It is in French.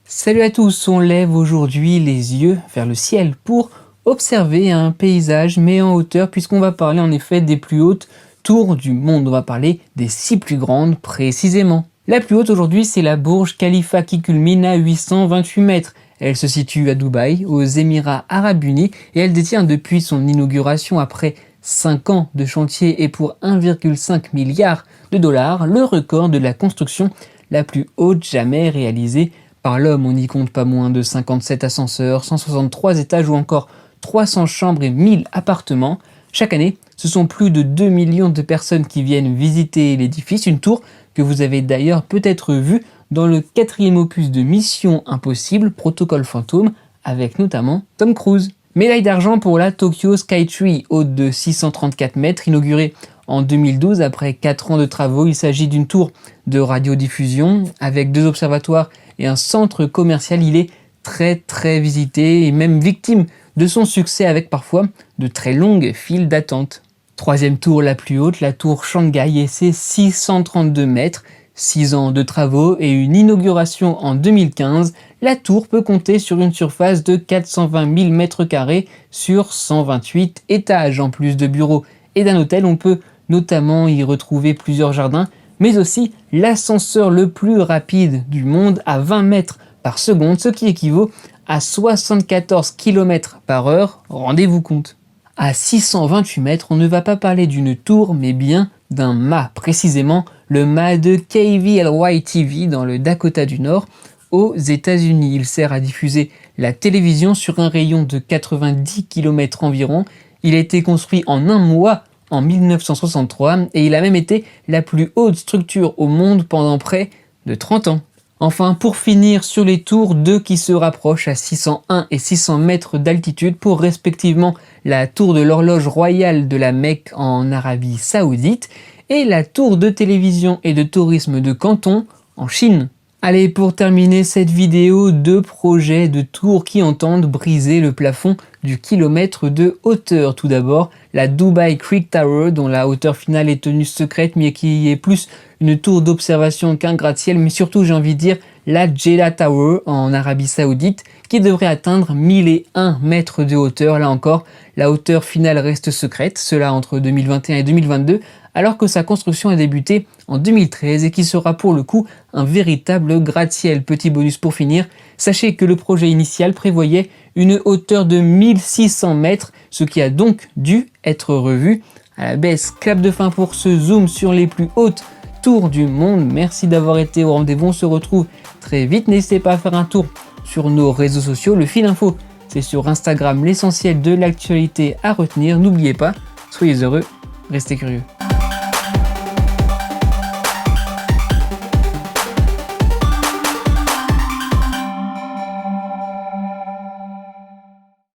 Salut à tous, on lève aujourd'hui les yeux vers le ciel pour observer un paysage mais en hauteur puisqu'on va parler en effet des plus hautes tours du monde. On va parler des 6 plus grandes précisément. La plus haute aujourd'hui c'est la Burj Khalifa qui culmine à 828 mètres. Elle se situe à Dubaï, aux Émirats Arabes Unis et elle détient depuis son inauguration après 5 ans de chantier et pour 1,5 milliard de dollars le record de la construction la plus haute jamais réalisée par l'homme. On n'y compte pas moins de 57 ascenseurs, 163 étages ou encore 300 chambres et 1000 appartements. Chaque année, ce sont plus de 2 millions de personnes qui viennent visiter l'édifice, une tour que vous avez d'ailleurs peut-être vue dans le 4e opus de Mission Impossible, Protocole Fantôme, avec notamment Tom Cruise. Médaille d'argent pour la Tokyo Skytree, haute de 634 mètres, inaugurée en 2012 après 4 ans de travaux. Il s'agit d'une tour de radiodiffusion avec 2 observatoires et un centre commercial. Il est très visité et même victime de son succès avec parfois de très longues files d'attente. 3e tour la plus haute, la tour Shanghai et ses 632 mètres. 6 ans de travaux et une inauguration en 2015, la tour peut compter sur une surface de 420 000 m² sur 128 étages. En plus de bureaux et d'un hôtel, on peut notamment y retrouver plusieurs jardins, mais aussi l'ascenseur le plus rapide du monde à 20 mètres par seconde, ce qui équivaut à 74 km/h, rendez-vous compte. À 628 mètres, on ne va pas parler d'une tour, mais bien d'un mât, précisément le mât de KVLY-TV dans le Dakota du Nord, aux États-Unis. Il sert à diffuser la télévision sur un rayon de 90 km environ. Il a été construit en un mois en 1963 et il a même été la plus haute structure au monde pendant près de 30 ans. Enfin, pour finir sur les tours, 2 qui se rapprochent à 601 et 600 mètres d'altitude pour respectivement la tour de l'horloge royale de la Mecque en Arabie Saoudite et la tour de télévision et de tourisme de Canton en Chine. Allez, pour terminer cette vidéo, 2 projets de tours qui entendent briser le plafond du kilomètre de hauteur. Tout d'abord, la Dubai Creek Tower, dont la hauteur finale est tenue secrète, mais qui est plus une tour d'observation qu'un gratte-ciel, mais surtout, j'ai envie de dire, la Jeddah Tower en Arabie Saoudite, qui devrait atteindre 1001 mètres de hauteur. Là encore, la hauteur finale reste secrète, cela entre 2021 et 2022, alors que sa construction a débuté en 2013 et qui sera pour le coup un véritable gratte-ciel. Petit bonus pour finir, sachez que le projet initial prévoyait une hauteur de 1600 mètres, ce qui a donc dû être revu à la baisse. Clap de fin pour ce zoom sur les plus hautes tours du monde. Merci d'avoir été au rendez-vous, on se retrouve très vite. N'hésitez pas à faire un tour sur nos réseaux sociaux. Le fil info, c'est sur Instagram, l'essentiel de l'actualité à retenir. N'oubliez pas, soyez heureux, restez curieux.